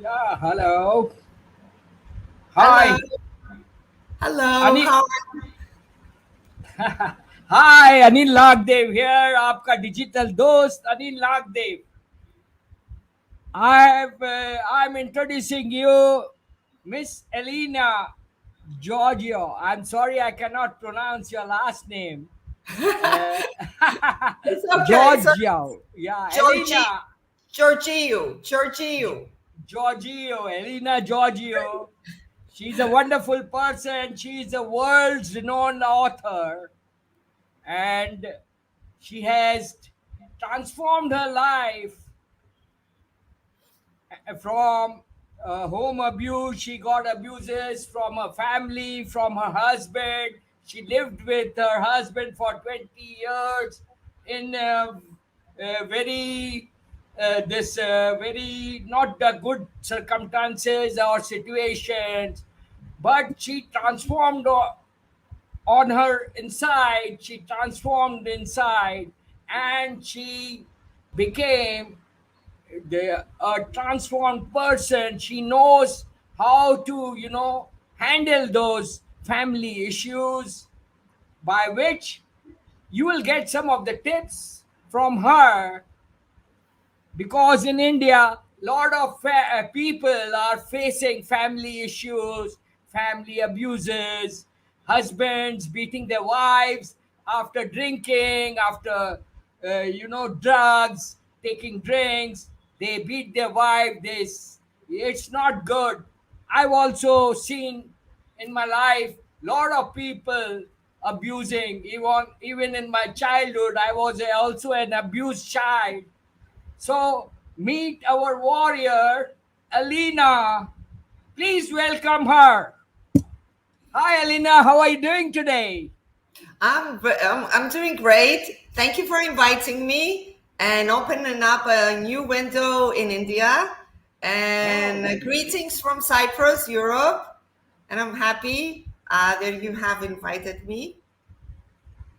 Yeah, hello. Hello. Hi. Hello. Anil. How? Hi, Anil Nagdev here. आपका digital दोस्त Anil Nagdev. I'm introducing you, Miss Elena Georgiou. I'm sorry I cannot pronounce your last name. Uh, It's okay. So, Georgiou. Yeah, Georgie, Elena Georgiou. Georgiou. Elena Georgiou. She's a wonderful person. She's a world's renowned author, and she has transformed her life from home abuse. She got abuses from her family, from her husband. She lived with her husband for 20 years in very this very not the good circumstances or situations, but she transformed on her inside. She transformed inside, and she became a transformed person. She knows how to handle those family issues, by which you will get some of the tips from her, because in India, lot of people are facing family issues, family abuses, husbands beating their wives after drinking, after drugs, taking drinks. They beat their wife. It's not good. I've also seen in my life lot of people abusing. Even in my childhood, I was also an abused child. So, meet our warrior, Elena. Please welcome her. Hi, Elena. How are you doing today? I'm doing great. Thank you for inviting me and opening up a new window in India. Oh, And greetings from Cyprus, Europe. And I'm happy that you have invited me.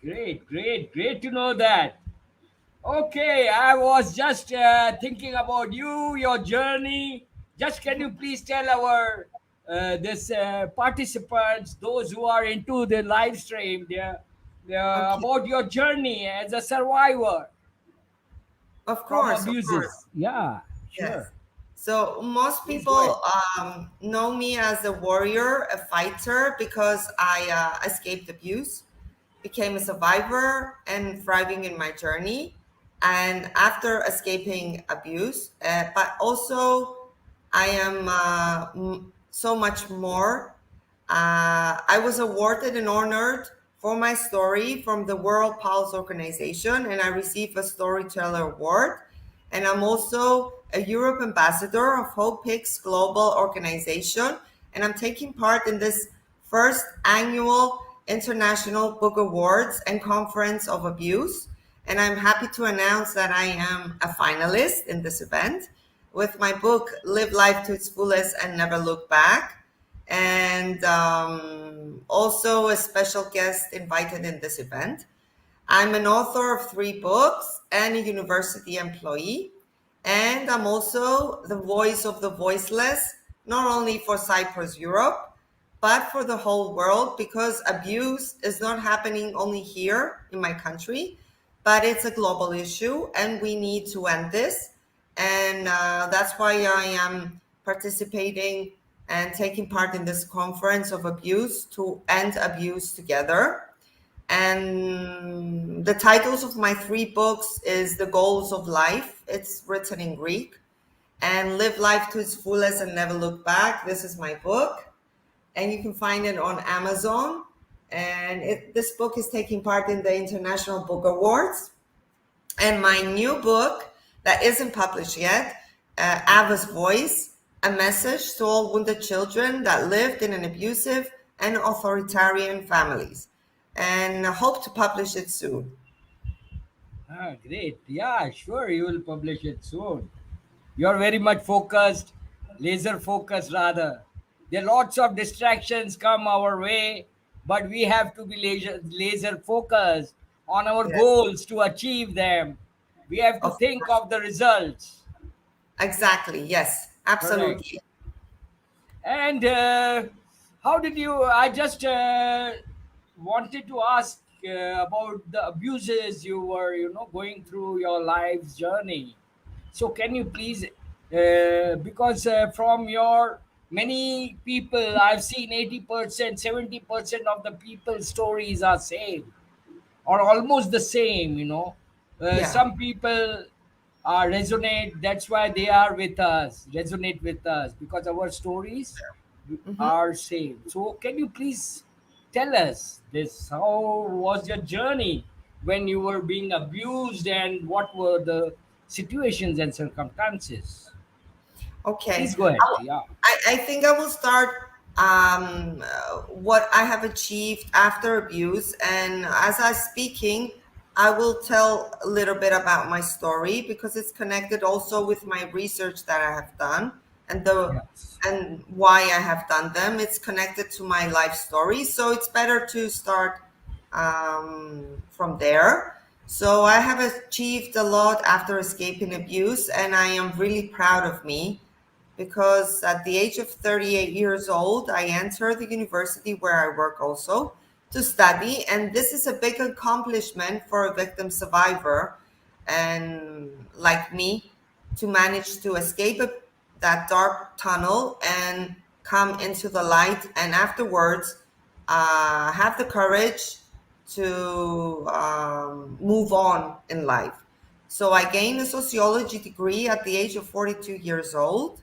great, great, great to know that. Okay, I was just thinking about you, your journey. Just can you please tell our this participants, those who are into the live stream, Okay. about your journey as a survivor Of from course, of course. abuses? Yeah, Yes. sure. So most Please go ahead. people know me as a warrior, a fighter, because I escaped abuse, became a survivor, and thriving in my journey. And after escaping abuse, but also I am so much more. I was awarded and honored for my story from the World Pulse Organization, and I received a Storyteller Award. And I'm also a Europe ambassador of Hope Hicks Global Organization, and I'm taking part in this first annual International Book Awards and Conference of Abuse. And I'm happy to announce that I am a finalist in this event with my book, Live Life to its Fullest and Never Look Back. And also a special guest invited in this event. I'm an author of 3 books and a university employee. And I'm also the voice of the voiceless, not only for Cyprus, Europe, but for the whole world, because abuse is not happening only here in my country, but it's a global issue and we need to end this. And that's why I am participating and taking part in this conference of abuse to end abuse together. And the titles of my 3 books is The Goals of Life. It's written in Greek. And Live Life to its Fullest and Never Look Back. This is my book. And you can find it on Amazon. And this book is taking part in the International Book Awards. And my new book that isn't published yet, Ava's Voice, a message to all wounded children that lived in an abusive and authoritarian families. And I hope to publish it soon. Ah, great. Yeah, sure. You will publish it soon. You're very much focused, laser focused rather. There are lots of distractions come our way, but we have to be laser focused on our Yes, goals to achieve them. We have to of think course. of the results. Exactly. Yes. Correct. Absolutely. And how did you? I just wanted to ask about the abuses you were, going through your life's journey. So, can you please, because from your many people, I've seen 80%, 70% of the people's stories are same or almost the same. Yeah. Some people resonate, that's why they are with us, resonate with us, because our stories Mhm. are same. So can you please tell us this, how was your journey when you were being abused, and what were the situations and circumstances? Okay. Please go ahead. Yeah. I think I will start what I have achieved after abuse. And as I'm speaking, I will tell a little bit about my story because it's connected also with my research that I have done and the Yes. and why I have done them. It's connected to my life story. So it's better to start from there. So I have achieved a lot after escaping abuse, and I am really proud of me because at the age of 38 years old, I entered the university where I work also to study. And this is a big accomplishment for a victim survivor and like me to manage to escape that dark tunnel and come into the light. And afterwards, have the courage to move on in life. So I gained a sociology degree at the age of 42 years old.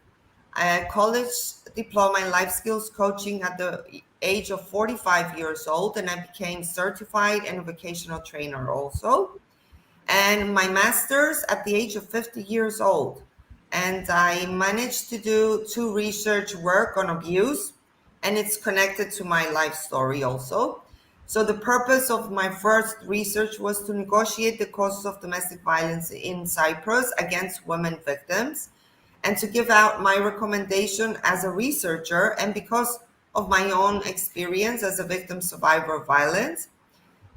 I had college diploma in life skills coaching at the age of 45 years old, and I became certified and vocational trainer also. And my master's at the age of 50 years old. And I managed to do two research work on abuse, and it's connected to my life story also. So the purpose of my first research was to negotiate the causes of domestic violence in Cyprus against women victims and to give out my recommendation as a researcher and because of my own experience as a victim survivor of violence.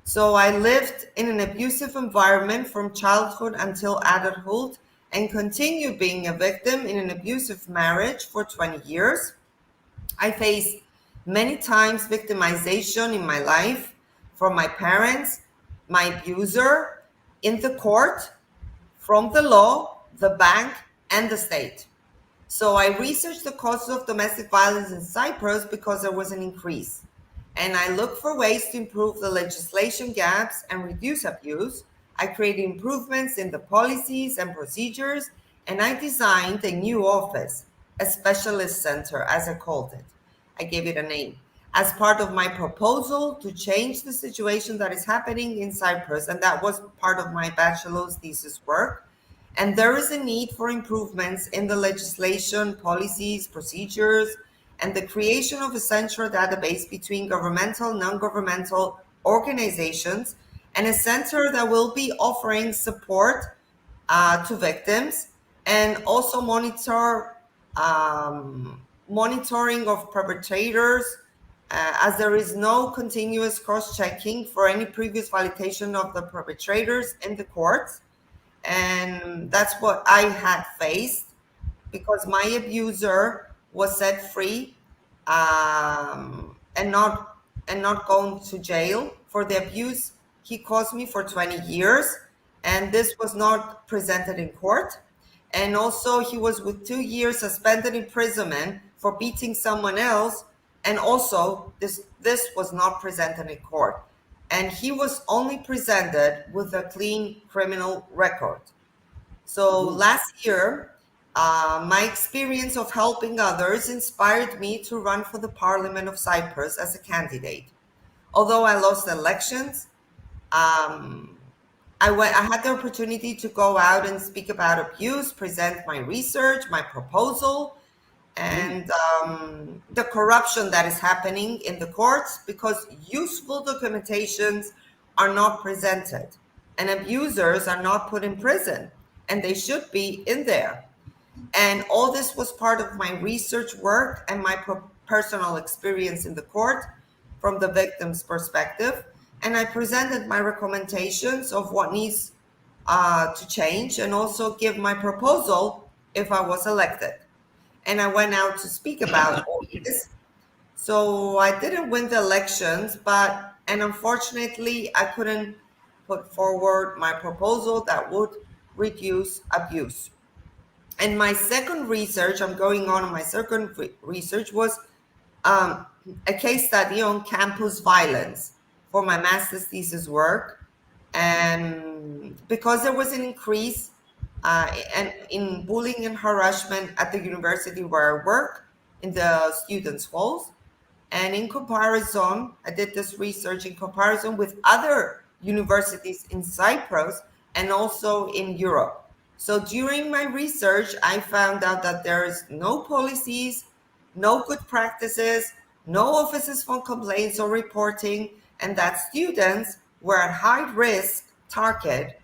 So I lived in an abusive environment from childhood until adulthood and continue being a victim in an abusive marriage for 20 years. I faced many times victimization in my life from my parents, my abuser, in the court, from the law, the bank, and the state. So I researched the causes of domestic violence in Cyprus because there was an increase. And I looked for ways to improve the legislation gaps and reduce abuse. I created improvements in the policies and procedures, and I designed a new office, a specialist center, as I called it. I gave it a name. As part of my proposal to change the situation that is happening in Cyprus, and that was part of my bachelor's thesis work. And there is a need for improvements in the legislation, policies, procedures, and the creation of a central database between governmental, non-governmental organizations, and a center that will be offering support to victims and also monitoring of perpetrators, as there is no continuous cross-checking for any previous validation of the perpetrators in the courts. And that's what I had faced because my abuser was set free, and not going to jail for the abuse he caused me for 20 years, and this was not presented in court. And also he was with 2 years suspended imprisonment for beating someone else, and also this was not presented in court, and he was only presented with a clean criminal record. So Good. last year, my experience of helping others inspired me to run for the Parliament of Cyprus as a candidate. Although I lost elections, um, I had the opportunity to go out and speak about abuse, present my research, my proposal, Good. and the corruption that is happening in the courts because useful documentations are not presented and abusers are not put in prison, and they should be in there. And all this was part of my research work and my personal experience in the court from the victim's perspective. And I presented my recommendations of what needs to change and also give my proposal if I was elected. and I went out to speak about all this. So I didn't win the elections, and unfortunately, I couldn't put forward my proposal that would reduce abuse. And my second research, I'm going on my second research was um, a case study on campus violence for my master's thesis work. And because there was an increase and in bullying and harassment at the university where I work, in the students' halls, and in comparison, I did this research in comparison with other universities in Cyprus and also in Europe. So during my research, I found out that there is no policies, no good practices, no offices for complaints or reporting, and that students were at high risk target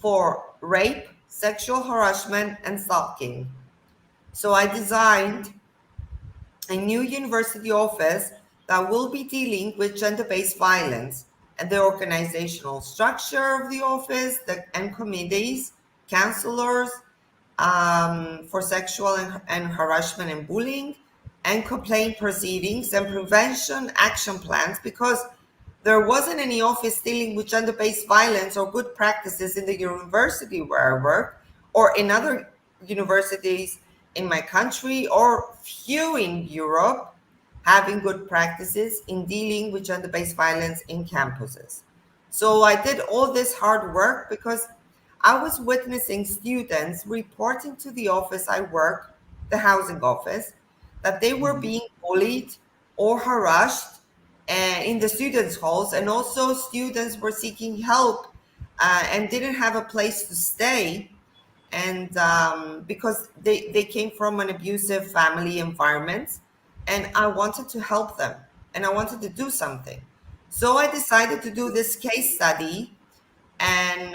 for rape, sexual harassment, and stalking. So I designed a new university office that will be dealing with gender-based violence, and the organizational structure of the office and committees, counselors for sexual and harassment and bullying, and complaint proceedings and prevention action plans, because there wasn't any office dealing with gender-based violence or good practices in the university where I work or in other universities in my country, or few in Europe having good practices in dealing with gender-based violence in campuses. So I did all this hard work because I was witnessing students reporting to the office I work, the housing office, that they were being bullied or harassed in the students' halls, and also students were seeking help and didn't have a place to stay, and because they came from an abusive family environment, and I wanted to help them and I wanted to do something. So I decided to do this case study and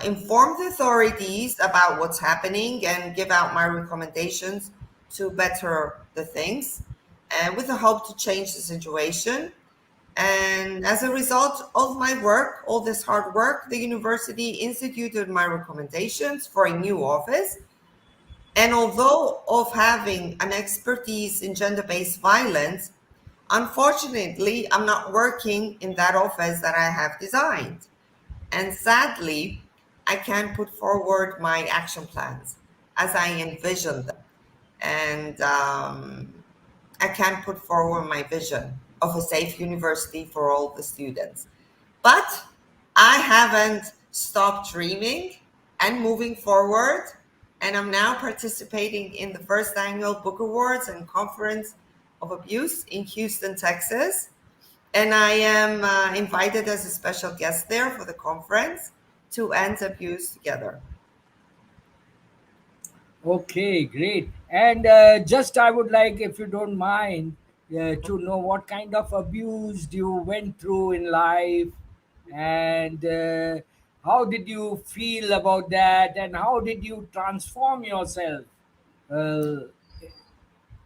inform the authorities about what's happening and give out my recommendations to better the things, and with the hope to change the situation. And as a result of my work, all this hard work, the university instituted my recommendations for a new office. And although of having an expertise in gender-based violence, unfortunately, I'm not working in that office that I have designed. And sadly, I can't put forward my action plans as I envision them. And I can't put forward my vision of a safe university for all the students. But I haven't stopped dreaming and moving forward. And I'm now participating in the first annual Book Awards and Conference of Abuse in Houston, Texas. And I am invited as a special guest there for the conference to end abuse together. Okay, great. And just I would like, if you don't mind, to know what kind of abuse you went through in life, and how did you feel about that, and how did you transform yourself? Uh,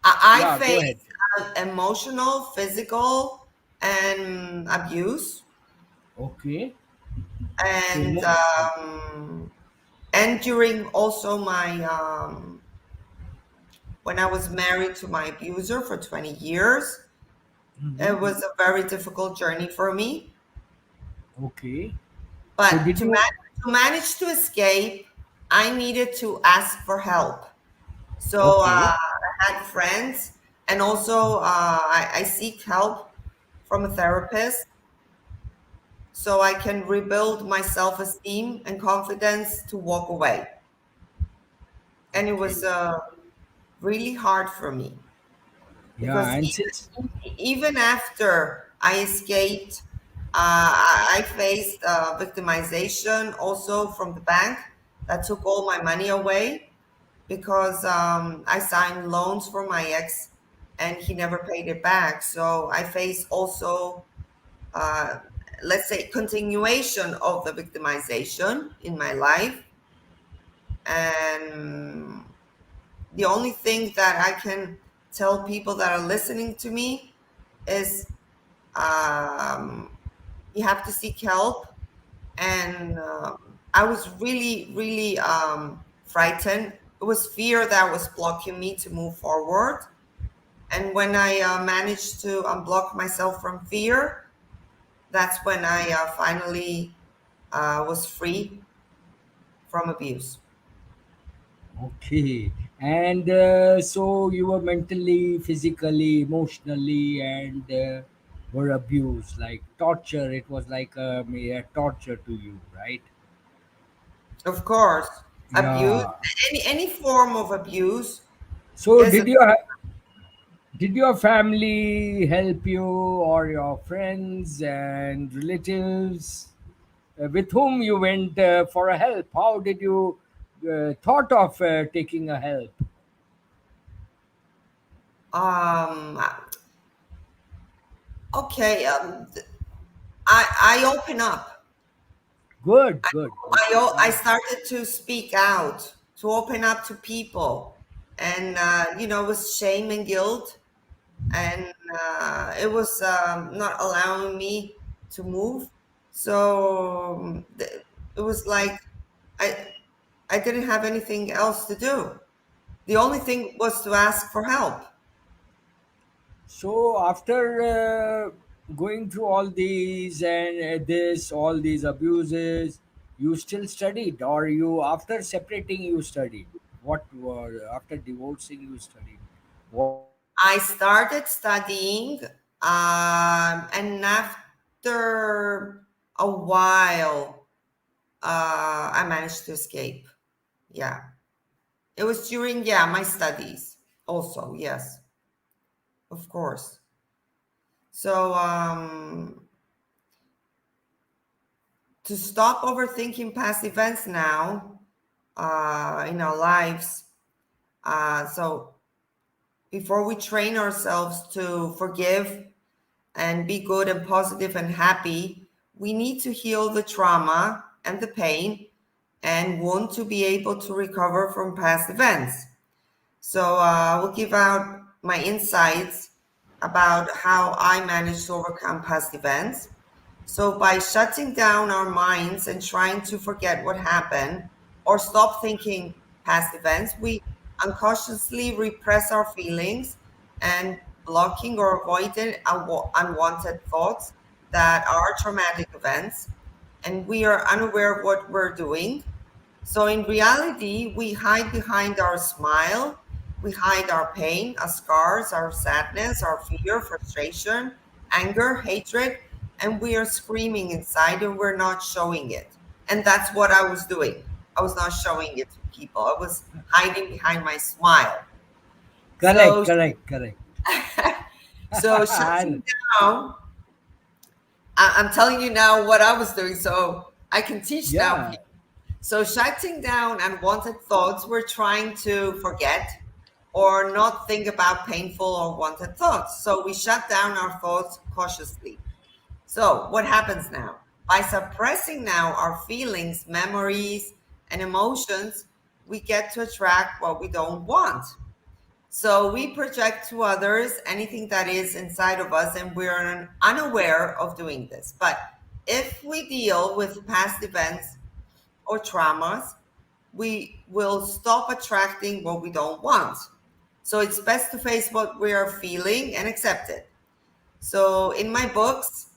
I yeah, go ahead. faced emotional, physical, and abuse, Okay. So, and during also my when I was married to my abuser for 20 years, it was a very difficult journey for me. okay. So, But did you? to manage to escape, I needed to ask for help. So Okay. I had friends, and also I seek help from a therapist so I can rebuild my self esteem and confidence to walk away. And it Okay. was really hard for me Yeah, because and since. even after I escaped, I faced victimization also from the bank that took all my money away because I signed loans for my ex and he never paid it back. So I faced also, uh, let's say, continuation of the victimization in my life. And the only thing that I can tell people that are listening to me is um, you have to seek help. And I was really, really frightened It was fear that was blocking me to move forward. And when I managed to unblock myself from fear, that's when I finally was free from abuse. Okay. And so you were mentally, physically, emotionally, and were abused, like torture. It was like a torture to you, right? Of course, abuse, Yeah. any form of abuse So is did your family help you, or your friends and relatives with whom you went for a help? How did you thought of taking a help? um okay. I open up. Good, good. Okay, I that's started to speak out, to open up to people, and it was shame and guilt, and it was not allowing me to move. So it was like I I didn't have anything else to do. The only thing was to ask for help. so. After going through all these and all these abuses, you still studied, or you after separating you studied? What were after divorcing you studied? What you studied? I started studying, and after a while, I managed to escape. Yeah, it was during my studies. Also, yes, of course. So to stop overthinking past events now in our lives. So before we train ourselves to forgive and be good and positive and happy, we need to heal the trauma and the pain and want to be able to recover from past events. So I will give out my insights about how I managed to overcome past events. So by shutting down our minds and trying to forget what happened or stop thinking past events, we unconsciously repress our feelings and blocking or avoiding unwanted thoughts that are traumatic events. And we are unaware of what we're doing. So in reality, we hide behind our smile, we hide our pain, our scars, our sadness, our fear, frustration, anger, hatred, and we are screaming inside and we're not showing it. And that's what I was doing. I was not showing it to people. I was hiding behind my smile. Correct, So correct, correct. so shutting down, I'm telling you now what I was doing so I can teach now. Yeah. So, shutting down unwanted thoughts, we're trying to forget or not think about painful or wanted thoughts. So, we shut down our thoughts cautiously. So, what happens now? By suppressing now our feelings, memories, and emotions, we get to attract what we don't want. So, we project to others anything that is inside of us, and we're unaware of doing this. But if we deal with past events or traumas, we will stop attracting what we don't want. So it's best to face what we are feeling and accept it. So in my books,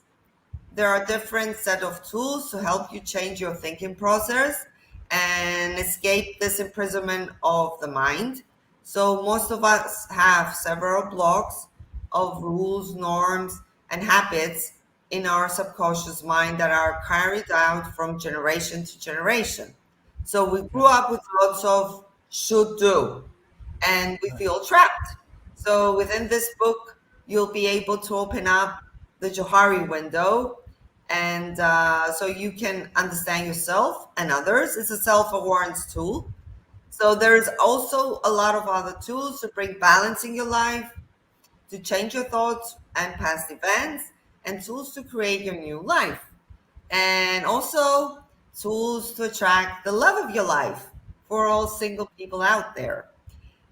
there are different set of tools to help you change your thinking process and escape this imprisonment of the mind. So most of us have several blocks of rules, norms, and habits in our subconscious mind that are carried out from generation to generation. So we grew Correct, up with lots of should do, and we feel trapped. So within this book, you'll be able to open up the Johari window, and so you can understand yourself and others. It's a self-awareness tool. So there's also a lot of other tools to bring balance in your life, to change your thoughts and past events, and tools to create your new life, and also tools to attract the love of your life for all single people out there.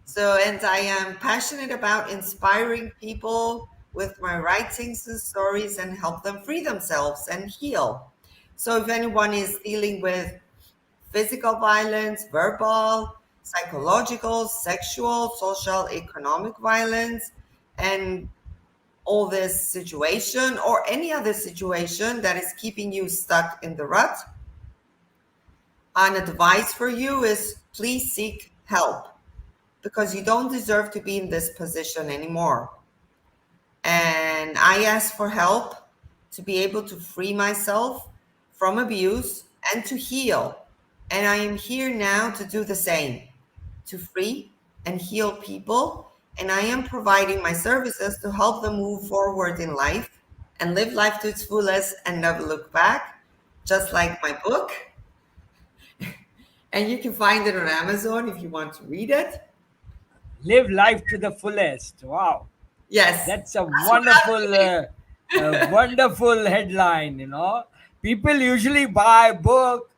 So, and I am passionate about inspiring people with my writings and stories and help them free themselves and heal. So, if anyone is dealing with physical violence, verbal, psychological, sexual, social, economic violence, and all this situation or any other situation that is keeping you stuck in the rut, an advice for you is please seek help because you don't deserve to be in this position anymore. And I asked for help to be able to free myself from abuse and to heal. And I am here now to do the same, to free and heal people. And I am providing my services to help them move forward in life and live life to its fullest and never look back, just like my book. And you can find it on Amazon if you want to read it. Live life to the fullest. Wow. Yes, That's a that's what I'm doing. wonderful headline. People usually buy book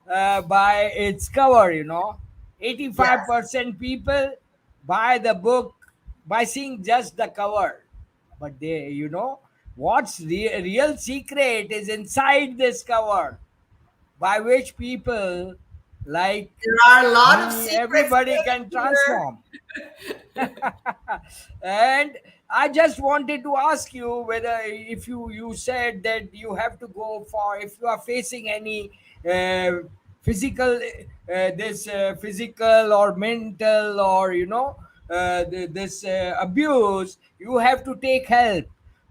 by its cover. Yes. 85% people buy the book by seeing just the cover, but what's real secret is inside this cover, by which people like There are a lot of me, secrets everybody can here. transform. And I just wanted to ask you whether, if you said that you have to go for, if you are facing any physical this physical or mental, or this abuse, you have to take help.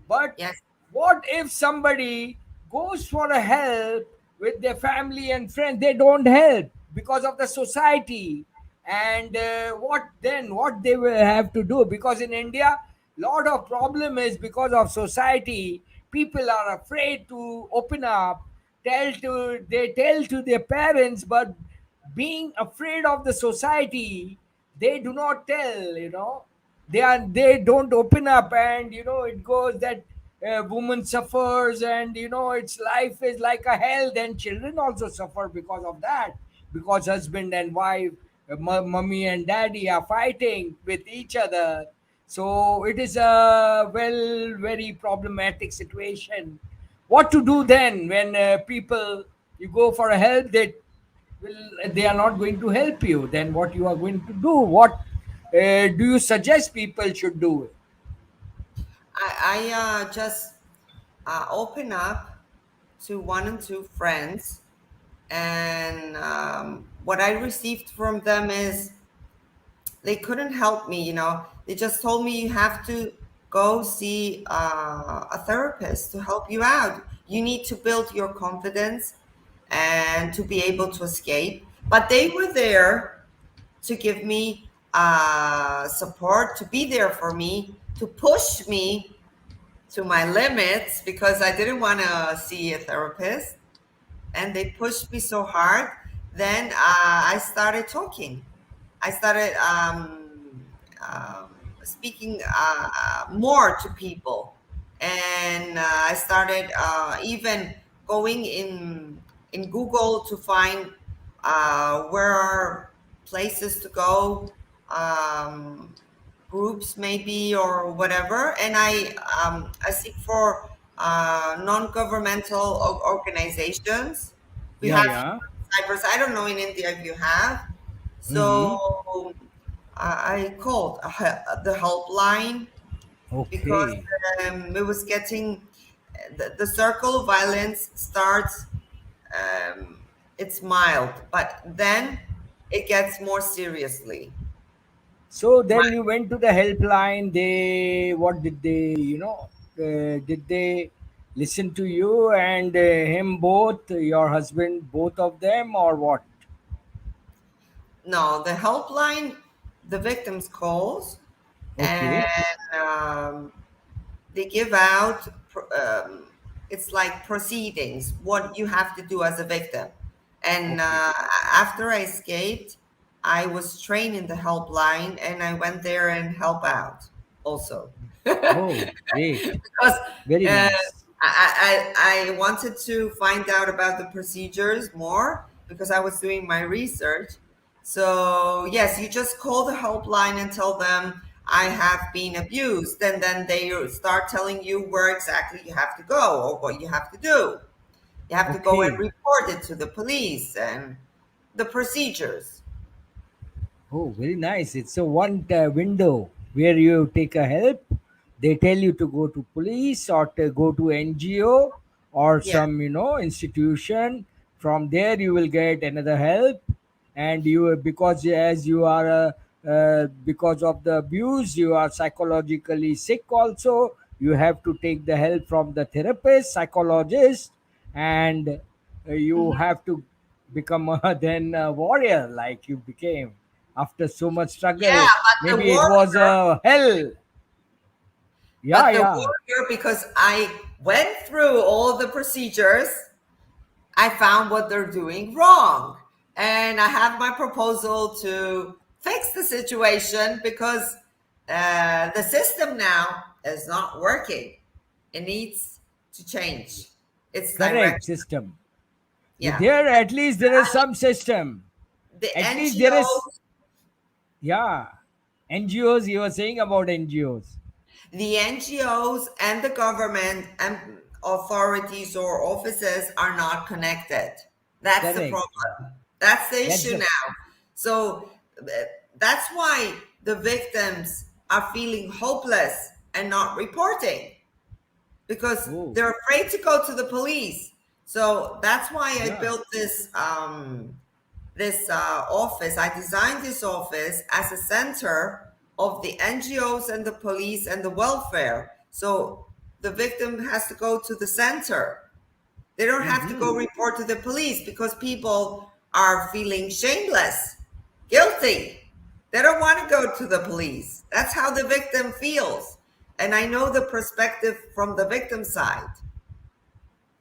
But Yes. what if somebody goes for a help with their family and friends, they don't help because of the society? And what then, what they will have to do? Because in India, lot of problem is because of society. People are afraid to open up, they tell to their parents, but being afraid of the society, they do not tell. They don't open up, and it goes that woman suffers, and its life is like a hell. Then children also suffer because of that, because husband and wife, mummy and daddy are fighting with each other. So it is a very problematic situation. What to do then when people, you go for a help, they are not going to help you? Then what you are going to do? What do you suggest people should do? I just open up to one and two friends, and what I received from them is they couldn't help me. They just told me you have to go see a therapist to help you out. You need to build your confidence and to be able to escape. But they were there to give me support, to be there for me, to push me to my limits because I didn't want to see a therapist. And they pushed me so hard. Then I started talking. I started speaking more to people, and I started even going in Google to find where are places to go, groups maybe or whatever, and I seek for non-governmental organizations. We Yeah, have yeah. cyprus. I don't know in India if you have. Hmm. So I called the helpline because Okay. it was getting the circle of violence starts. It's mild, but then it gets more seriously. So then you went to the helpline. They, what did they, did they listen to you and him both, your husband, both of them, or what? No, the helpline, the victims calls, and Okay. they give out. It's like proceedings, what you have to do as a victim. And Okay. after I escaped, I was trained in the helpline, and I went there and help out also. Oh, great. Because Very uh, nice. I wanted to find out about the procedures more because I was doing my research. So yes, you just call the helpline and tell them I have been abused, and then they start telling you where exactly you have to go or what you have to do. You have to go and Okay. report it to the police and the procedures. Oh, very nice. It's a one window where you take a help. They tell you to go to police or to go to NGO or Yeah. some, institution. From there, you will get another help, and you, because as you are because of the abuse, you are psychologically sick. Also, you have to take the help from the therapist, psychologist, and you Mhm. have to become then a warrior like you became after so much struggle. Yeah, but the Maybe it was warrior, a hell. Yeah, but the yeah. warrior, because I went through all the procedures, I found what they're doing wrong. And I have my proposal to fix the situation because the system now is not working. It needs to change its Correct direction. system. Yeah. There, at least there is some system. The At least there is. NGOs, Yeah. NGOs, you were saying about NGOs. the NGOs and the government and authorities or offices are not connected. That's the Correct. problem. That's the That's issue the. now. So that's why the victims are feeling hopeless and not reporting because Oh, they're afraid to go to the police. So that's why I yeah. built this office. I designed this office as a center of the NGOs and the police and the welfare. So the victim has to go to the center. They don't have to go Hmm. report to the police because people are feeling shameless, guilty. They don't want to go to the police. That's how the victim feels. And I know the perspective from the victim side.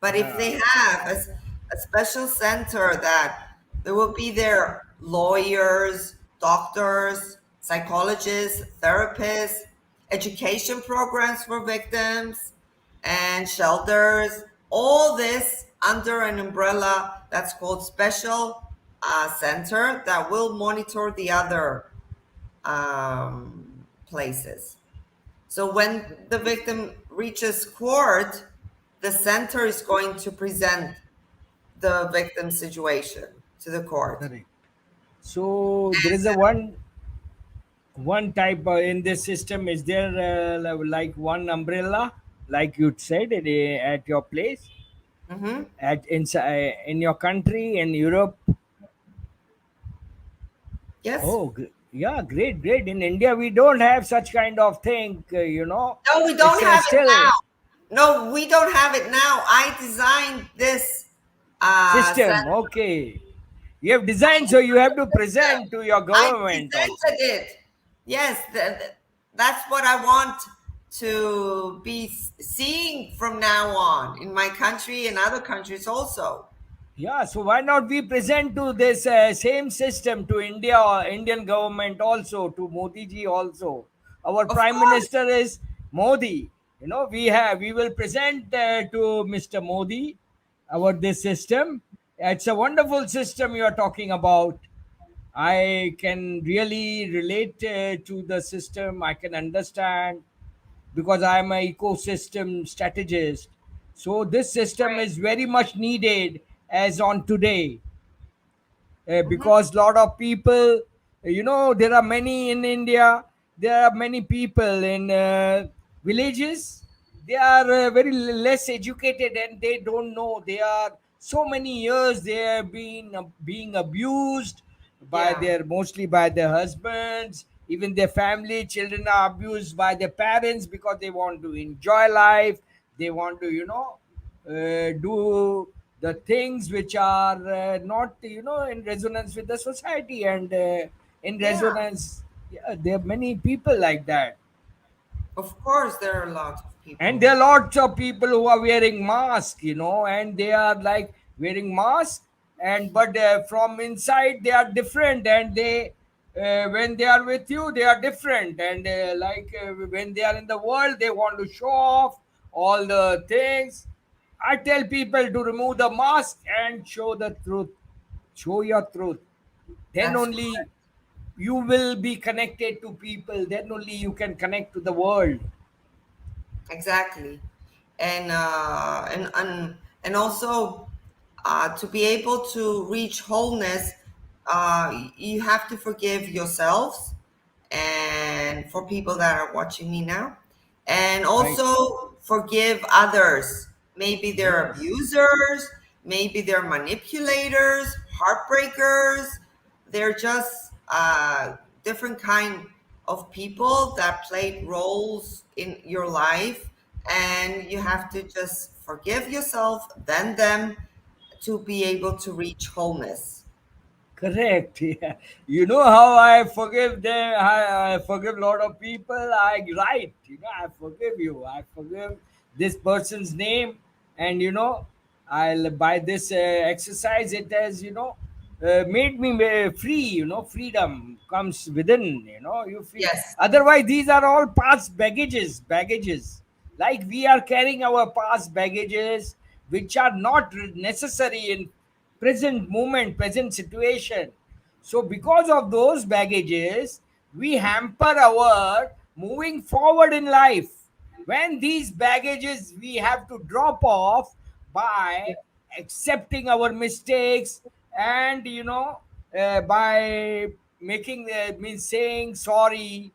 But if Yeah. they have a special center that there will be there lawyers, doctors, psychologists, therapists, education programs for victims, and shelters, all this under an umbrella that's called special center that will monitor the other places. So when the victim reaches court, the center is going to present the victim situation to the court. Correct. So there is a one type in this system. Is there like one umbrella, like you said at your place, Hmm. at in your country in Europe? Yes. Oh, yeah, great, great. In India, we don't have such kind of thing. No, we don't It's have it still now. No, we don't have it now. I designed this system. center. Okay, you have designed, so you have to present System. to your I government also. presented it. Yes, that's what I want to be seeing from now on in my country and other countries also. Yeah, so why not we present to this same system to India or Indian government also, to Modi ji also. Our Of prime course. minister is Modi. We will present to Mr. Modi our this system. It's a wonderful system you are talking about. I can really relate to the system. I can understand because I am an ecosystem strategist. So this system Right. is very much needed as on today, Hmm. because lot of people, there are many in India. There are many people in villages. They are very less educated and they don't know. They are so many years they have been being abused by Yeah. their, mostly by their husbands, even their family. Children are abused by their parents because they want to enjoy life. They want to do the things which are not in resonance with the society, and in Yeah. resonance. Yeah, there are many people like that. Of course, there are lots of And people. there are lots of people who are wearing masks, and they are like wearing masks, and but from inside they are different, and they when they are with you they are different, and when they are in the world they want to show off all the things. I tell people to remove the mask and show the truth. Show your truth. Then That's only you will be connected to people. Then only you can connect to the world. exactly. And also to be able to reach wholeness, You have to forgive yourselves and for people that are watching me now, and Right. also forgive others. Maybe they're Yes. abusers, maybe they're manipulators, heartbreakers. They're just different kind of people that played roles in your life, and you have to just forgive yourself, then them, to be able to reach wholeness. Correct. Yeah. You know how I forgive them. I forgive a lot of people. I write. I forgive you. I forgive this person's name, and I'll by this exercise. It has made me free. Freedom comes within. You feel. Yes, Otherwise, these are all past baggages. Baggages. Like we are carrying our past baggages, which are not necessary in present moment, present situation. So, because of those baggages, we hamper our moving forward in life. When these baggages we have to drop off by accepting our mistakes, and by making means saying sorry,